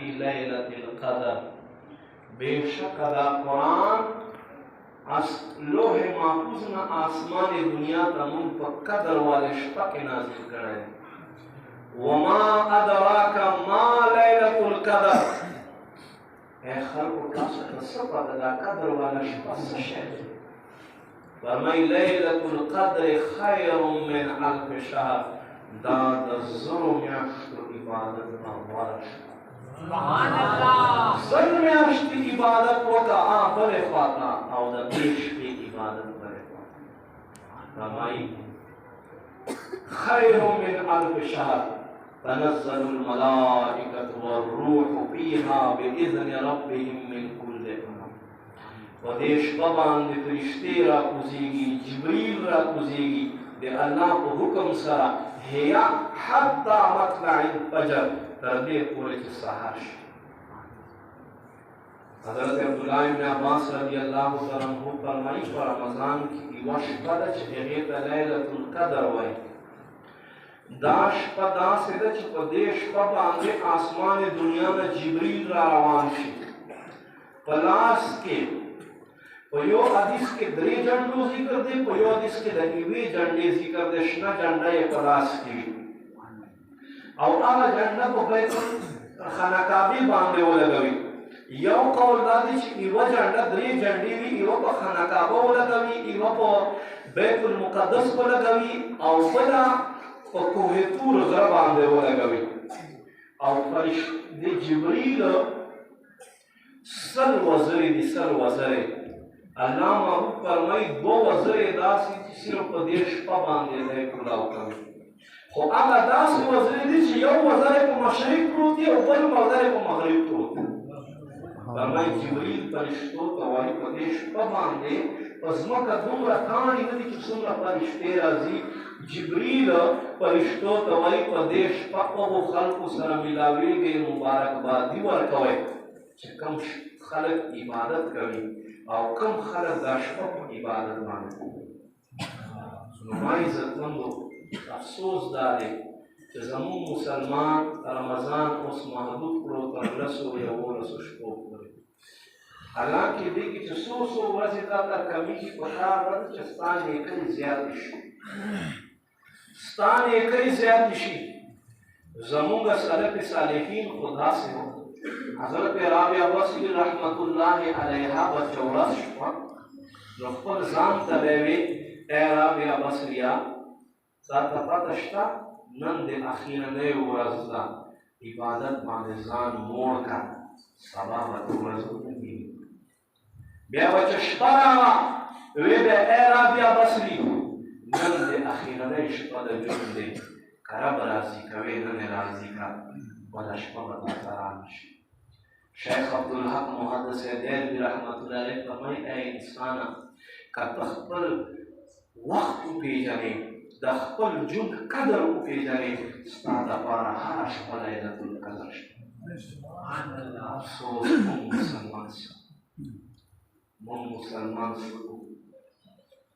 فی لیلۃ القدر، بے شک دا قرآن از لوح محفوظ نہ آسمان دنیا تا من پا قدر والے شپا کے نازل کرے. وما ادراک ما لیلۃ القدر، اے خلق تاسو تصفا دا قدر والا شپا سشے. فرمائی لیلۃ القدر خیر من الف شہر، دا زر میاشتو عبادت غوره شپه. سبحان الله. زر میاشتې عبادت وکړه بلې خواته، او د دې شپې عبادت بلې خواته. فرمایي خیر من الف شهر تنزل الملائکة والروح فیها بإذن ربهم من کل امر. په دې شپه باندې فرشتې راکوزېږي، جبریل راکوزېږي د الله په حکم سره، هي حتی مطلع الفجر، تر دې پورې چې سهار شي. حضرت عبداللہ ابن عباس رضی اللہ تعالیٰ عنہ فرمائی په رمضان کې یوه شپه ده چې هغې ته لیلة القدر وایي. دا شپه داسې ده چې په دې شپه باندې آسمان دنیا نه جبریل را روان شي. په لاس کې په یو حدیث کې 3 جنډو ذکر دی، په یو حدیث کې د 1 جنډې ذکر دی. شنه جنډه یې په لاس کې وي او هغه جنډه په بیت خانقابې باندې ولګوي. یو قول دا دی چې یوه جنډه 3 جنډې وي، یوه په خانقابه ولګوي، یوه په بیت المقدس ولګوي او بله په کوه طور غره باندې ولګوي. او د جبریل 100 وزرې دي، 100 وزرې. الله محبوب فرمایي 2 وزرې داسې چې صرف په دې شپه باندې دی کلاو کوي. خو هغه داسې وزرې دي چې یو وزر په مشرق پروت دی او بل وزر په مغرب پروت دی. فرمایي جبریل فرشتو ته وایي په دې شپه باندې په ځمکه دومره کاڼي نه دي چې څومره فرشتې راځي. جبریل فرشتو ته وایي په دې شپه هغو خلکو سره ملاویږئ، مبارکبادي ورکوئ چې کوم خلک عبادت کوي او کوم خلک دا شپه په عبادت باندې کوي. نو ما عزتمندو افسوس دا دی چې زموږ مسلمان رمضان اوس محدود کړو تر 11 شپو پورې. حالانکې دې کې چې څو ورځې تا ته کمیږي، پکار ده چې ستا نیکۍ زیاتې شي، ستا نیکۍ زیاتې شي. زموږ سلف صالحین خو داسې وو. حضرت رابعه بصري رحمت الله علیها به چې ورځ شوه نو خپل ځان ته به یې وي ای رابعه بصریه تا ته پته شته نن د اخیرنۍ ورځ ده، عبادت باندې ځان موړ کړه، سبا به ته ورځ وګورې. بیا به چې شپه راغله وی به ای رابعه بصري نن د اخیرنۍ شپه د ژوند دی، که رب راضي کوې نن یې راضي کړه، بله شپه به درته رانشي. شیخ عبدالحق محدث دہلوی رحمت اللہ علیہ فرمائی اے انسانا که ته خپل وخت وپېژنې، د خپل ژوند قدر وپېژنې، ستا دپاره هره شپه لیلة القدر شته. افسوس موږ مسلمان شو.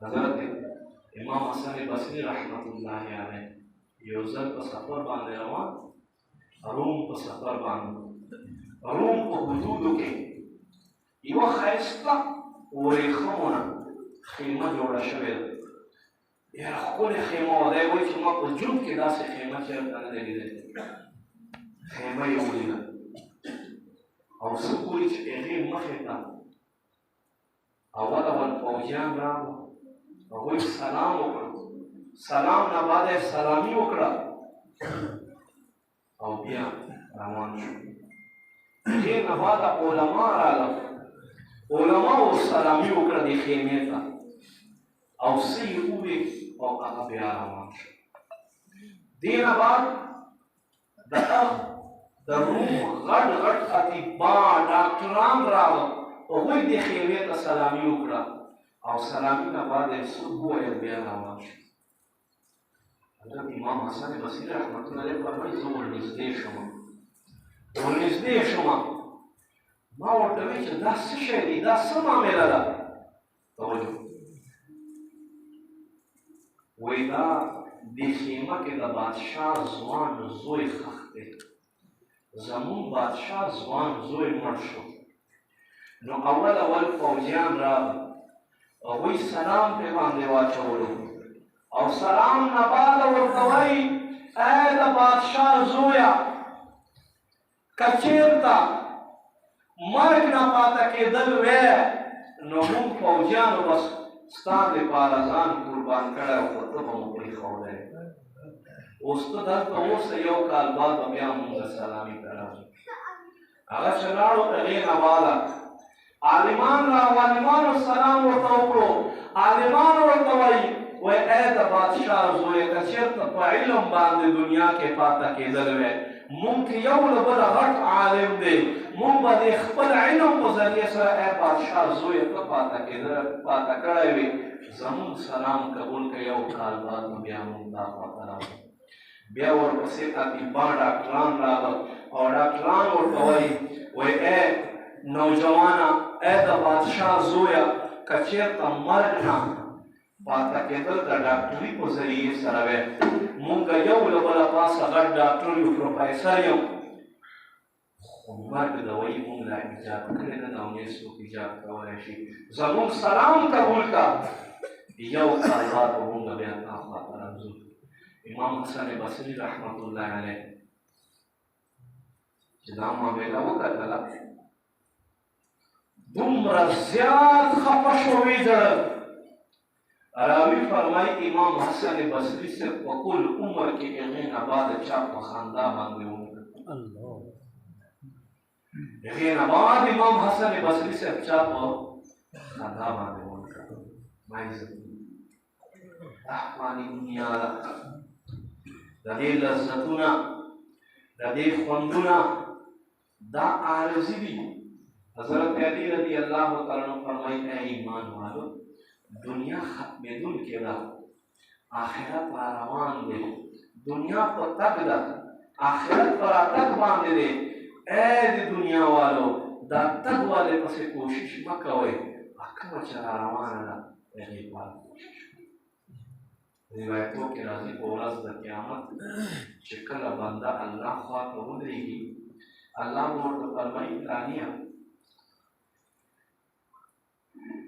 حضرت امام حسن بصري رحمت الله علیه یو ځل په سفر باندې روان، روم په سفر باندې، روم په حدودو کې یوه ښایسته ورېښمونه خیمه جوړه شوې ده. ډېره ښکلې خیمه وه. دی وایي چې ما په ژوند کې داسې خیمه چېرته نه ده لیدلې. خیمه یې ولیده او څه ګوري چې هغې مخې ته اول پوځیان راغلل، هغوی سلام وکړ، سلام نه بعد یې سلامي وکړه او بیا روان شو. هغې نه بعده علما راغلل، علماو سلامي وکړه دې خیمې ته او څه یې وویل او هغه بیا روان شو. دې نه بعد د روم غټ غټ اطبا ډاکټران راغلل، هغوی دې خیمې ته سلامي وکړه او سلامي نه بعد یې څه وویل بیا روان شو. حضرت امام حسن بصري رحمت الله علیه فرمایي زه ورنږدې شوم، ما ورته وویل چې دا څه شی دی، دا څه معامله ده؟ توجه وایي دا دې خیمه کې د بادشاه ځوان زوی ښخ دی، زمون بادشاه ځوان زوی مړ شو نو اول فوجیان راغلل هغوی سلام پرې باندې واچولو او سلام نه بعده ورته وایي ای د بادشاه زویه که چېرته مرګ نه پاته کېدل وی نو موږ فوجیانو به ستا دپاره ځان قربان کړی او خو ته به مو پرېښودی اوس ته دلته اوسه یو کال بعد به بیا مونږ سلامي ته راځو هغه چې لاړو هغې نه بعده عالمان عالمانو سلام ورته وکړو عالمان ورته وایي وای ای د بادشاه زویه که چېرته په علم باندې دنیا کې پاته کېدل وی مونږ کې یو له بله غټ عالم دی مونږ به د خپل علم په ذریعې سره ای بادشاه زویه ته پاته کړی وي زمونږ سلام قبول که یو کال بعد نو بیا مونږ دا خواته راغلو بیا ورپسې طبیبان ډاکټران راغل او ډاکټران ورته وایي ای نوجوانه ای د بادشاه زویه که چېرته مرګ نه پاته کېدل د ډاکټري په ذریعې سره وی مونږ یو له بله پاسه غټ ډاکټر یو پروفیسر یم خو مرګ دوايي مونږ لا ایجاد کړې ده او نه څوک ایجاد کولی شي زمونږ سلام قبول کړه یو کال بعد به مونږ بیا تا خواته راځو امام حسن بصري رحمت الله علیه چې دا معامله وکتله دومره زیات خفه شو ویې راوی فرمای امام حسن بصری سے وکل عمر کے اغین آباد چاپ و خاندہ باندھے ہوئے اغین آباد امام حسن بصری سے چاپ و خاندہ باندھے ہوئے مائی زبان احوانی دنیا لکھا لدے لذتنا لدے خوندنا دا عارضی بھی حضرت علی رضی اللہ تعالیٰ فرمائی اے ایمان والو دنیا ختمېدونکې ده آخرت را روان دی دنیا په تګ ده آخرت په راتګ باندې دی ای د دنیا والو دا تګ والې پسې کوشش مه کوئ کومه چې را روانه ده هغې پاره کوشش روایتو کې راځي په ورځ د قیامت چې کله بنده الله خوا ته ودرېږي الله به ورته فرمایي فلانیه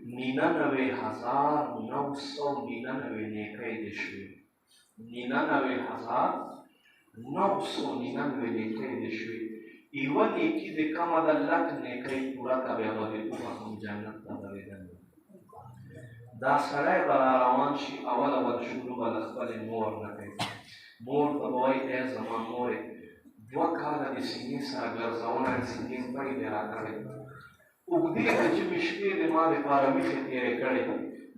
99,999 نیکۍ دې شوې 99,999 نیکۍ دې شوې یوه نیکي دې کمه ده لک نیکۍ پوره که بیا به دې وبخم جنت ته به دې دننه دا سړی به را روان شي اوله به شروع به له خپلې مور نه کوي مور ته به وایي ای زما مورې 2 کاله دې سینې سره ګرځولی سینې پړې دې راکړی اوږدې د ژمي شپې د ما دپاره ویښې تېرې کړې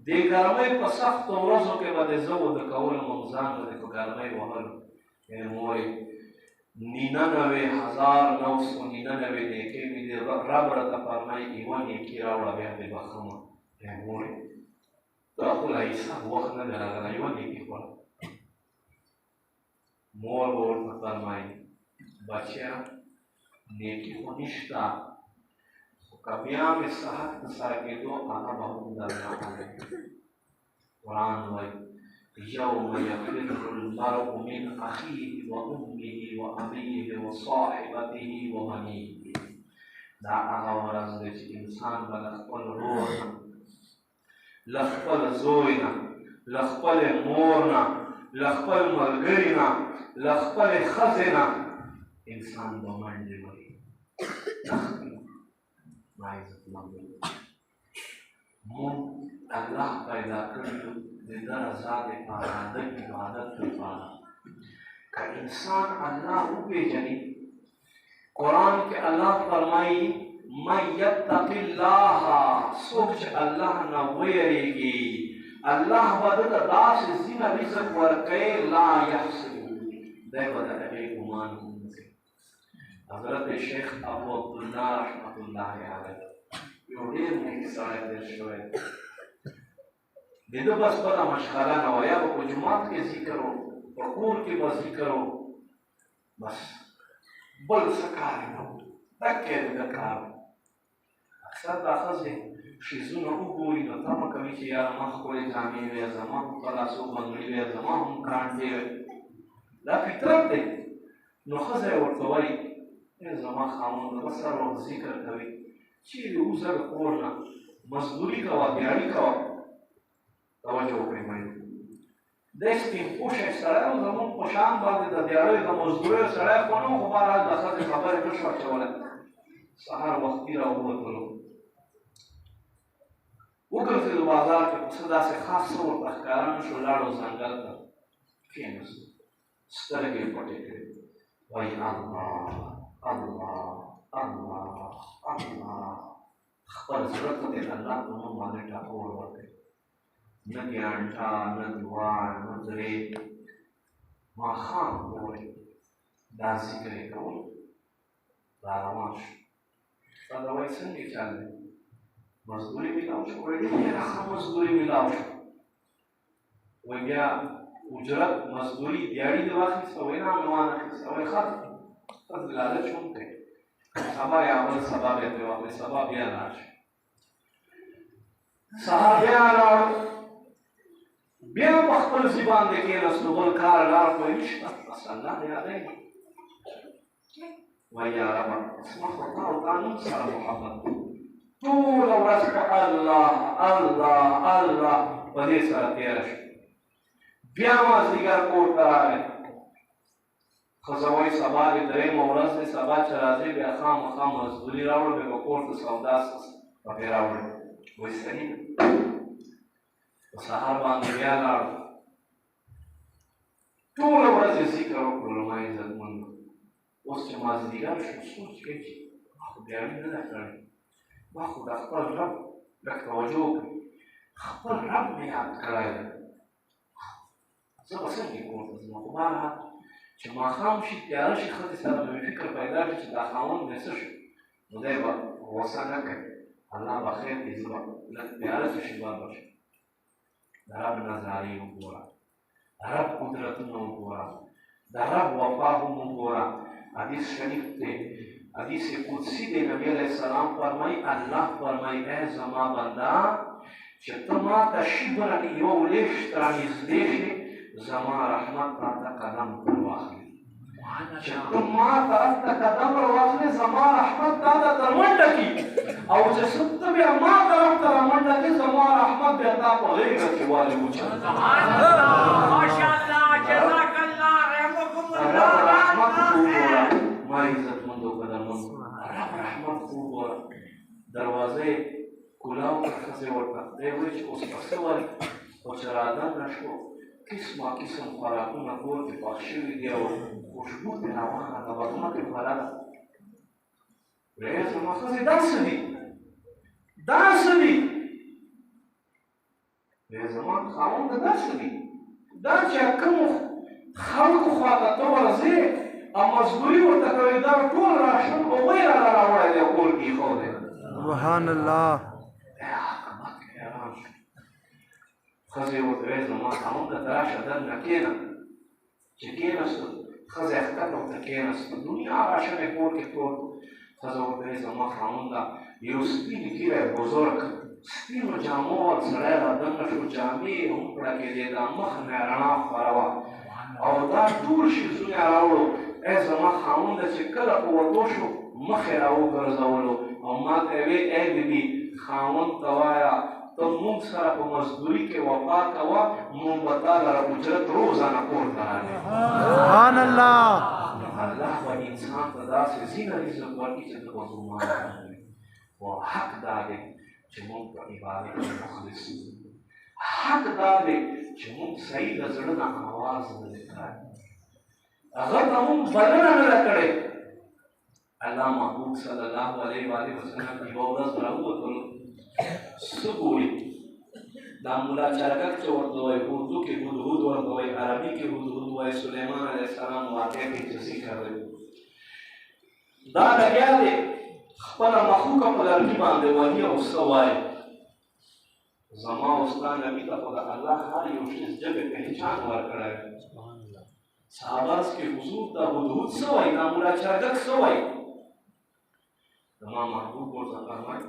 دې ګرمۍ په سختو ورځو کې به د زه وده کولم او ځان به دې په ګرمۍ وهلو ای مورې 99,999 نیکۍ مې دې رب راته فرمایي یوه نیکي راوړه بیا دې بخښمه ای مورې دا خو لا حساب وخت نه دی راغلی یوه نیکي خوړه مور به ورته فرمایي بچیه نیکي خو نشته کبیا میں صحت نسا کے دو آنا بہت درنا ہے قرآن وی یوم یفر المرء من اخیه و امه و ابیه و صاحبته و بنیه دا هغه ورځ دی چې انسان به له خپل روح نه له خپل زوی نه له خپلې مور نه له خپل ملګري نه له خپلې ښځې نه انسان به منډې وهي مونږ الله پیدا کړي د ده رضا دپاره د عبادت دپاره که انسان الله وپېژني قرآن کې الله فرمایي من یتق الله څوک چې الله نه ویریږي الله به ده ته داسې ځینه رزق ورکوي لا یحسبو دی به د هغې ګمان هم نه کوي حضرت شیخ ابو عبدالله رحمت الله علیه یو ډېر نیک سړی تېر شوی د ده بس بله مشغله نه وه یا به په جومات کې ذکر و په کور کې به ذکر و بس بل څه کار یې نه و دکې د ده کار اکثر دا ښځې ښځونه وګوري نو تمه کوي چې یاره ما ښکلې جامې وې زما هم پلاسو بنګړي وې زما هم کانټې وې دا فطرت دی نو ښځه یې ورته وایي زما خاوند بس سر وخت ذکر کوي چیرې وځه د کور نه مزدوري کوه دیاړي کوه توجه وکړئ مینو دی سپین پوشی سړی و زمونږ په شان باندې د دیاړیو د مزدوریو سړی خو نه و خو بهرحال د ښځې خبرې نه شو اچولی سهار وختي راووتلو وګرځېدو بازار کې پسه داسې خاص څه ورته ښکاره نه شو لاړو ځنګل ته کېناستو سترګې یې پټې کړې وایي الله الله الله الله خپل زړه ته دې د الله په نوم باندې ټکور ورکړي نه ګیانټا نه دیوار نه درې ماښام ګورئ دا ذکر یې کول را روان شو تا ته وایي څنګه چل دی مزدوري میلاو شو وایي ډېره ښه مزدوري میلاو شو وایي بیا اجرت مزدوري دیاړي دې واخیسته وایي نه مې وانخیسته وایي ښه ته لالچ هم کوې سبا یا بل سبا بیا ترې واخلې سبا بیا لاړ شي سهار بیا لاړو بیا په خپل ځي باندې کېناستو بل کار لار خو یې نشته بس الله یادوي وایي یا ربه زما خو تا او تا نوم سره محبت ټوله ورځ په الله الله الله په دې سره تېره شوه بیا مازدیګر کور ته راغی ښځه وایي سبا دې درېیمه ورځ دی سبا چې راځې بیا خامخا مزدوري راوړه بیا به کور ته سودا پکې راوړې وایي صحیح ده په سهار باندې بیا لاړو ټوله ورځ یې ذکر وکړلو ما عزتمندو اوس چې مازدیګر شو سوچ کوي چې ما خو دیاړي نه ده کړې ما خو د خپل رب لږ توجه وکړي خپل رب مې یاد کړی دی زه به څنګه کور ته ځم خو بهرحال چې ماښام شي تیاره شي ښځې سره به مې فکر پیدا شي چې دا خاوند مې څه شو نو دی به غوسه نه کوي الله به خیر کړي زه به لږ تیاره څه شي بار به شي د رب نظارې وګوره د رب قدرتونه وګوره د رب وفا هم وګوره حدیث شریف دی حدیث قدسی دی نبی علیه السلام فرمایي الله فرمایي ای زما بنده چې ته ما ته شبرا یو لشت رانږدې شي زما رحمت تا ته قدم در واخلي چې ته ما ته هلته قدم را واخلې زما رحمت تا ته در منډه کړي او چې ته بیا ما طرف ته را منډه کړې زما رحمت بیا تا په غېږه کې والي وچل ماشاءالله جزاک الله رحمكم الله رحمت وګوره ما عزتمندو قدرمندو رب رحمت وګوره دروازه یې کولاو کړه ښځې ورته دی وایي چې اوس به څه وایي خو چې رادننه شو قسمه قسم خوراکونه کور کې پاک شوي دي او خوشبو ترې روانه ده بدنه ترې خوره ده وایي زما ښځې دا څه دي دا څه دي وایي زما خاونده دا څه دي دا چې کومو خلکو خواته ته ورځې او مزدوري ورته کوې دا ټول راشن هغوی راله راوړی دی او کور کې ایښودی سبحان الله ښځې ورته ویل زما خاونده ته راشه دننه کښېنه چې کښېناستو ښځه یې ښکته ورته کښېناسته دنیا راشن یې کور کې پروت ښځه ورته ویل زما خاونده یو سپین ږیری بزرګ سپینو جامو ول سړی را دننه شو جامې یې هم کړکېدېده مخ نه یې رڼا خوره وه او دا ټول شیزونه یې راوړو ای زما خاونده چې کله په وتو شو مخ یې راوګرځولو او ما ته یې ویل ای بیبي خاوند ته وایه ته مونږ سره په مزدوري کې وفا کوه مونږ به تا لره اجرت روزانه کور ته راځي سبحان الله الله به انسان ته داسې ځینه رزق ورکړي چې ته به ګمان کوې خو حق دا دی چې مونږ په عبادت کې مخلص یو حق دا دی چې مونږ صحیح د زړه نه اواز نه دی کړی هغه ته مونږ بلنه نه ده کړې الله محبوب صلی الله علیه وسلم یوه ورځ راووتلو څه ګوري دا مولا چرګک چې ورته وایي اردو کې هدهد ورته وایي عربي کې هدهد وایي سلیمان علیه السلام واقع کې چې ذکر دی دا لګیا دی خپله مخلوقه په لرګي باندې وهي او څه وایي زما او ستا نبي ته خو د الله هر یو شي ژبې پهچان ورکړی صحاباس کې حضور دا هدهد څه وایي دا مولا چرګک څه وایي زما محبوب ورته فرمایي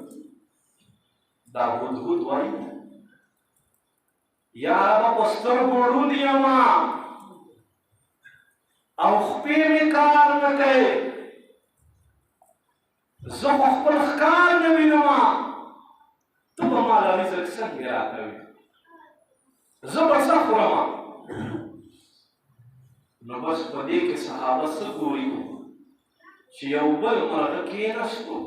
دا هدهد وایي یا ربه په سترګو ړوند یم او خپې مې کار نه کوي زه خو خپل ښکار نه وینمه ته به ما له رزق څنګه راکوې زه به څه خورمه نو بس په دې کې صحابه څه ګوري چې یو بل مرغه کېناستو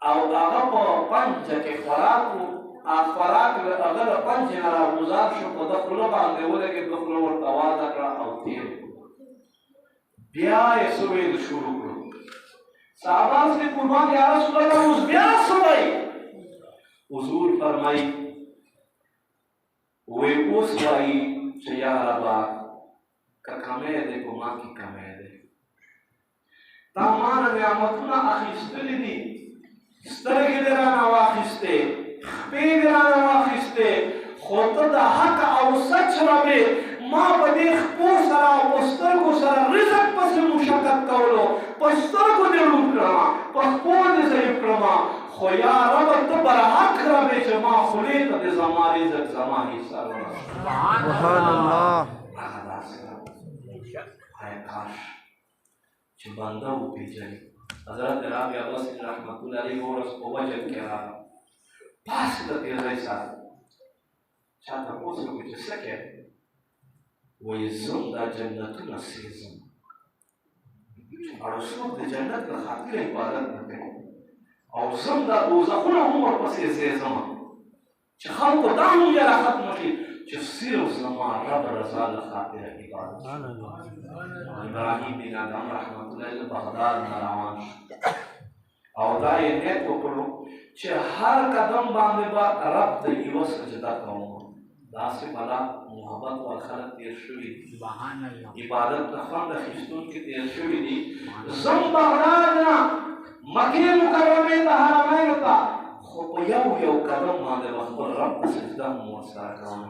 او هغه په پنجه کې خوراک و خوراک هغه د پنجې نه راګوزار شو په ده خوله باندې ولګېد ده خوله ورته وازه کړه او تېر بیا یې څه ویل شروع کړو صحابه سے قربان یا رسول الله اوس بیا څه وایي حضور فرمایي وی اوس وایي چې یا ربه که کمی دی په ما کې کمی دی تا ما نه نعمتونه اخیستلي دي سترګې دې رانه واخیستې خپې دې رانه واخیستې خو ته د حق او سچ ربې ما په دې خپو سره او په سترګو سره رزق پسې مشقت کولو په سترګو دې ړوند کړمه په خپو دې ضعیف کړمه خو یا رب ته برحق ربې چې ما خولې ته دې زما رزق زما حصه سبحان الله هغه داسې ای کاش چې بنده وپېژني حضرت رابعه بصري رحمت الله علیه ورځ په وجل کې راغله پاس د تېزۍ سره چا تپوس وکړو چې څه کوې وایي زم دا جنتونه سېزم او څوک د جنت د خاطر عبادت نه کوي او زم دا دوزخونه هم ورپسې سېزم چې خلکو دا هم یاره ختمه کړي چې صرف زما رب رضا له خاطر عبادت ابراهیم بن ادم رحمت الله علیه بغداد نه روان شو او دا یې نیت وکړو چې هر قدم باندې به رب ته یوه سجده کوم داسې بلا محبت ول خلک تېر شوي دي عبادت د خوند اخیستونکي تېر شوي دي زم بغداد نه مکې مکرمې ته حرمینو ته خو په یو قدم باندې به خپل رب ته سجده هم ورسره کوم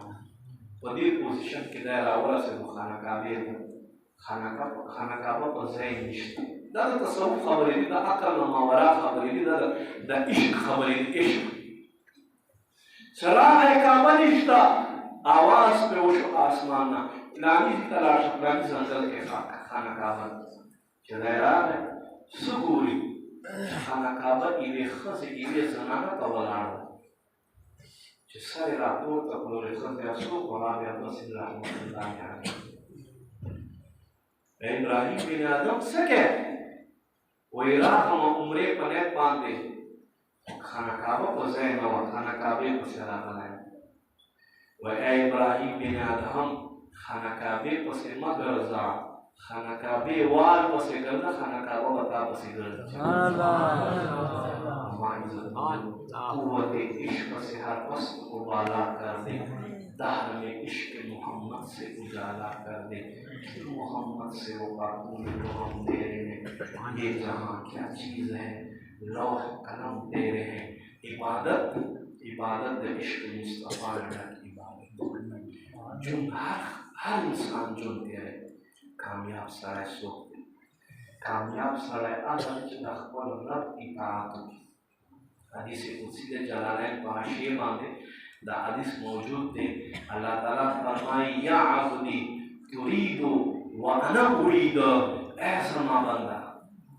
په دې پوزیشن کې دی راورسېدو خانقابې ته خانقابه په ځای نشته دا د تصوف خبرې دي د عقل نه ماورا خبرې دي د عشق خبرې دي عشق چې راغی کعبه نشته آواز پرې وشو آسمان نه فلاني ځای ته لاړ شه فلاني ځنګل کې خانقابه چې دی راغی څه ګوري خانقابه یوې ښځې یوې زنانه ته ولاړه چې سر یې راپورته کړو ښځې څوک و رابعه بصري رحمت الله علیه ابراهیم بن ادم څه کوې وایي راغلم عمرې په نیت باندې خانقابه په ځای نه وه خانقابې پسې راغلی وایي ای ابراهیم بن ادم خانقابې پسې مه ګرځه خانقابې وال پسې ګرځه خانقابه به تا پسې ګرځي قوت عشق سے ہر پست کو بالا کر دے دہر میں عشق محمد سے اجالا کر دے محمد سے وہ قانون جو ہم دے رہے ہیں یہ جہاں کیا چیز ہے لوح قلم دے رہے ہیں عبادت عشق مصطفیٰ کی عبادت جن ہر انسان چنتے ہے کامیاب سڑے سوکھ کامیاب سڑے آدم چلا خبر رب اطاعت کی حدیث قدسی دے جلالین په حاشیے باندې دا حدیث موجود دی اللہ تعالیٰ فرمائی یا عبدی ترید وانا ارید اے سما بندہ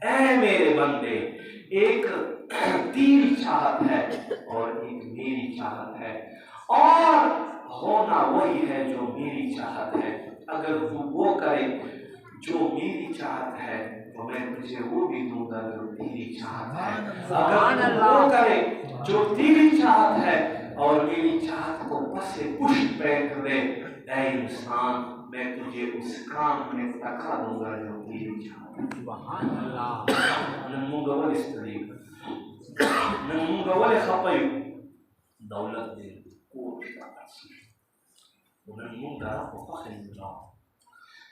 اے میرے بندے ایک تیری چاہت ہے اور ایک میری چاہت ہے اور ہونا وہی ہے جو میری چاہت ہے اگر تو وہ کرے جو میری چاہت ہے تو میں تجھے وہ بھی دوں گا جو تیری چاہت ہے اگر وہ کرے جو تیری چاہت ہے اور میری چاہت کو پس پشت پھینک دے اے انسان میں تجھے اس کام میں تکا دوں گا جو تیری چاہت ہے سبحان اللہ نمونگا ولی استریب نمونگا ولی خطیب دولت دے کوشتا تحصیل ونمونگا رب فخر اللہ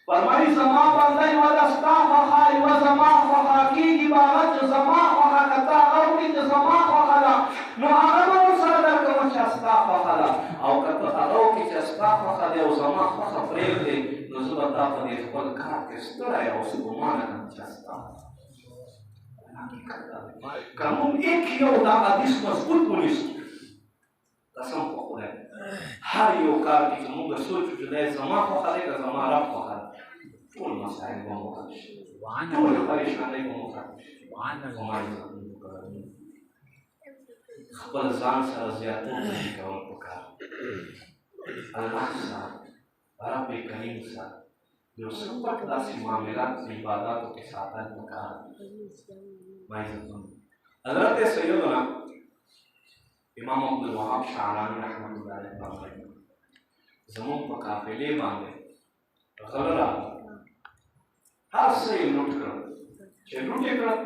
فرمائی زما بندی و دستا خواهی و زما خواهی عبارت زما خواهی کتا غوری زما خواهی نو آغا سر در کم چستا خواهی او کتا غوری چستا خواهی او زما خواهی پریل دی نو زبتا پدی خپل کار کستر او سبمانا کم چستا کمون ایک یو دا حدیث مضبوط مونیسو قسم په خدای هر یو کار کې چې موږ سوچو چې دا زما خوښه دی که زما رب خوښه ده ټول مسایل به مو حل شي ټول پریشانۍ به مو ختم شي خپل ځان سره زیاتوب کول پکار الله سره رب کریم سره یو سپک داسې معاملات عباداتو کې ساتل پکار حضرت سیدنا امام عبدالوهاب شعرانی رحمت الله علیه فرمایي زموږ په قافلې باندې غله راغله هر څه یې لوټ کړل چې لوټ یې کړل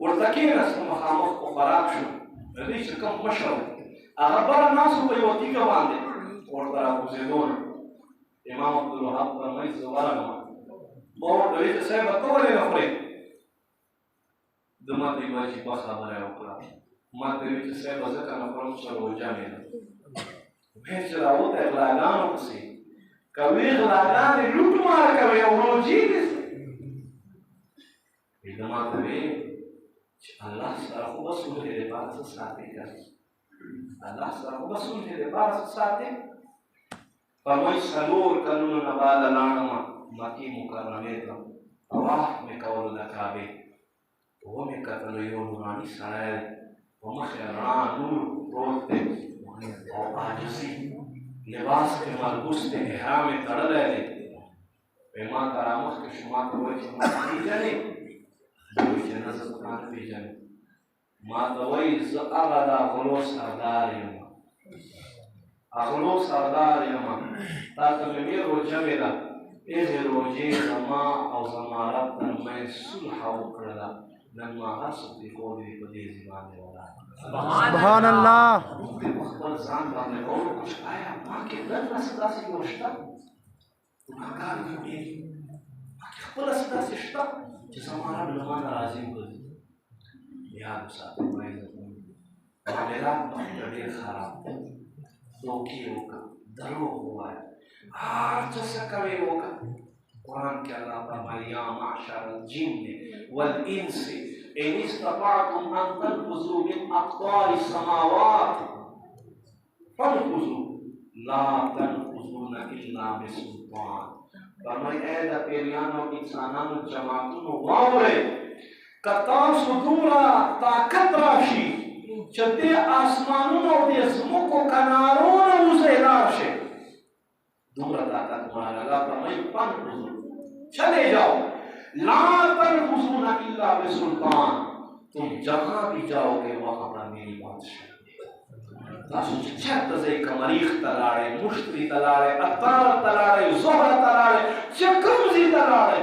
ورته کېناست مخامخ په خوراک شو د دې چې کوم مشر و هغه بله ناست و په یوه تیږه باندې ورته راکوزېدو نه امام عبدالوهاب فرمایي زه ورغلم ما ورته ویل چې صاحبه ته ولې نه خورې ده ما ته یوه عجیبه خبره یې وکړه ما ته ویل چې صاحبه ځکه نه خورم چې روژه مې ده ویل چې راوتی غلاګانو پسې که وی غلاګانې لوټ مار کوي او روژې دې ده ما ته ویل چې الله سره خو به صلحې دپاره څه ساتې که الله سره خو به صلحې دپاره څه ساتې فرمایي څلور کلونو نه بعده لاړمه مکې مکرمې ته طواف مې کولو د کعبې ومې کتلو یو نوراني سړی دی په مخ یې رڼا نور پروت دی او عاجزي لباس کې ملبوس دی احرام یې تړلی دی وایي ما ته رامخکې شو ما ته وایي چې ما پېژنې وایي چې نه زه تا نه پېژنم ما ته وایي زه هغه د غلو سردار یم اغلو سردار یم تا ته مې ویل روژه مې ده هغې روژې زما او زما رب ترمنځ صلح وکړله نن ما هر څه پرېښودي دي په دې ځای باندې ولاړ سبحان الله موږ دې په خپل ځان باندې غور وکړو چې آیا ما کې نن داسې داسې یو شته ګناهګار یم ډېر ما کې خپله څه داسې شته چې زما رب له ما نه راضي وګرځي یاد وساتئ معاملات مخکې ډېر خراب دي دوکې وکړه دروغ ووایه هر څه څه کوې وکړه قرآن کې الله فرمایي یا معشر الجن والانس ان استطعتم ان تنفذوا من اقطار السماوات فانفذوا لا تنفذون الا بسلطان فرمایي ای د پیریانو او انسانانو جماعتونو واورئ که تاسو دومره طاقت راشي چې دې آسمانونو او دې ځمکو کنارونه وځئ لاړ شئ دومره طاقت والا الله فرمایي فانفذوا چلے جاؤ لا تنفذون الا بسلطان تم جہاں بھی جاؤ گے وہاں پر میری بادشاہی تاسو چې چېرته ځئ که مریخ ته لاړئ مشتري ته لاړئ عطار ته لاړئ زهره ته لاړئ چې کوم ځای ته لاړئ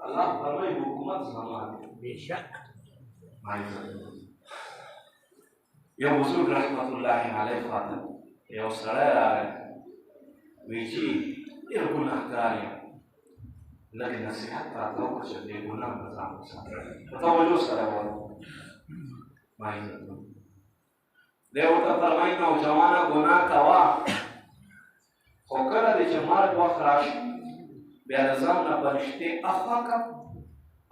الله فرمایي حکومت زما دی بېشک یو بزرگ رحمت الله علیه خاطر یو سړی راغی وی چې ډېر ګناهګار یم لږ نصیحت راته وکړه چې دې ګناه نه ځان وساتم په توجه سره وایه ما عزت دی ورته فرمایي نوجوانه ګناه کوه خو کله دې چې مرګ وخت راشي بیا د ځان نه فرښتې اخوا کړه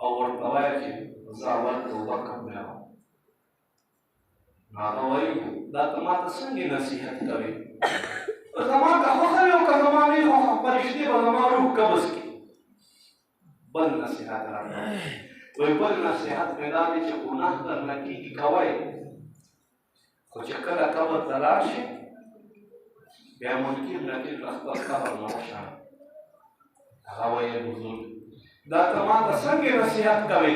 او ورته وایه چې زه اول توبه کوم بیا هغه وایي دا ته ما ته څنګه نصیحت کوې زما که خوښه وي او که زما نه وي خوښه فرښتې به زما روح قبض کړي بل نصیحت راکړه وایي بل نصیحت مې دا دی چې ګناه درنه کېږي کوئ خو چې کله قبر ته لاړ شي بیا منکر نکیر له خپل قبر نه وشاړه هغه وایي بزرګ دا ته ما ته څنګه نصیحت کوې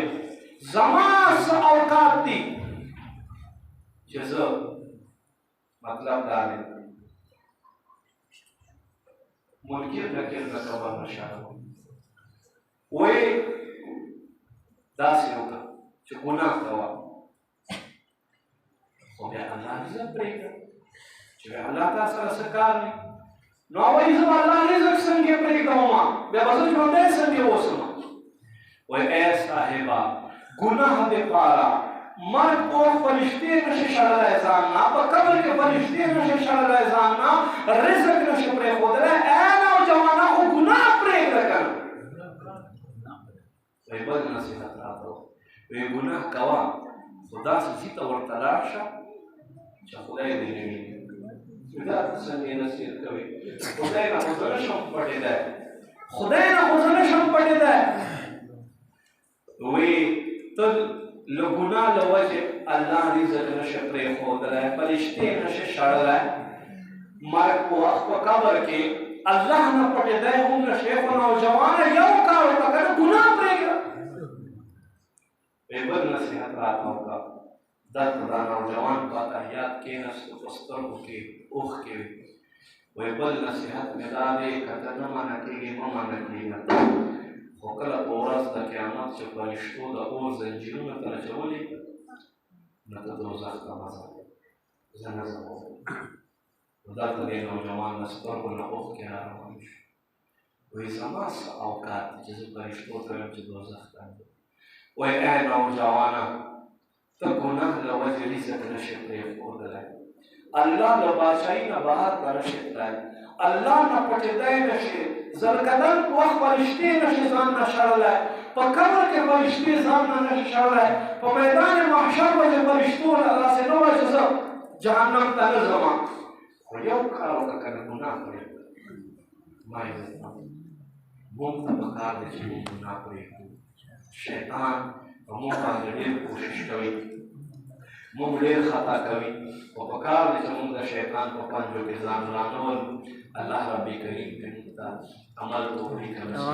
زما څه اوقات دي چې زه مطلب دا دی منکر نکیر له قبر نه شاړه وایي داسې وکړه چې ګناه کوه خو بیا الله رزق پرېږده چې بیا الله تا سره څه کار دی نو وایي زه به الله رزق څنګه پرېږدمه بیا به زه ژوندی څنګه اوسم وایي ای صاحبه ګناه دپاره مرګ او فرشتې نشي شړلی ځان نه په قبر کې فرشتې نشي شړلی ځان نه رزق نشي پرېښودلی ای نوجوانه خو ګناه پرېږده که نه وایي بل نصیحت راته وایي ګناه کوه خو داسې ځي ته ورته لاړ شه چې خدای دې نه ویني دا ته څنګه نصیحت کوې خدای نه خو زه نشم پټېدی خدای نه خو زه نشم پټېدی وایي ته لګنا لوجه الله رزق نشه پرې خودلای فرشتي نشه شړلای مرګ په وخت په قبر کې الله نه پټې دی هم نشه خو نوجوان یو کار وکړ ګناه پرېږه به بل نصیحت راته وکړه دلته دا نوجوان په تحیات کېناست په سترګو کې اوښ کې وی بل نصیحت مې دا دی که ته نه منع کېږې مه منع کېږه خو کله په ورځ د قیامت چې فرشتو د اور زنجیرونه ته اچولي نو ته دوزخ ته مه ځه زه نه ځم نو دلته دې نوجوان د سترګو نه اوښکې را روانې شو وایي زما څه اوقات دي چې زه فرشتو ته وایم چې دوزخ ته ځم وایي ای نوجوانه ته ګناه له وجې رزق نشې پرېښودلی الله له بادشاهي نه بهر ته نشې تللی الله نه پټېدی نشې زرکدن په وخت فرشتې نشي ځان نه شړلی په قبر کې فرشتې ځان نه نشي شړلی په میدان محشر به د فرشتو داسې نه وایي چې زه جهنم ته نه ځم خو یو کار وکړه که نه ګناه پرېږده ما یې وکړه موږ ته پکار دی چې موږ ګناه پرېږدو شیطان په موږ باندې ډېر کوشش کوي موږ ډېر خطا کوي خو پکار دی چې موږ د شیطان په پنجو کې ځان رانه ولو الله رب کریم که موږ ته عمل توفیق نصیب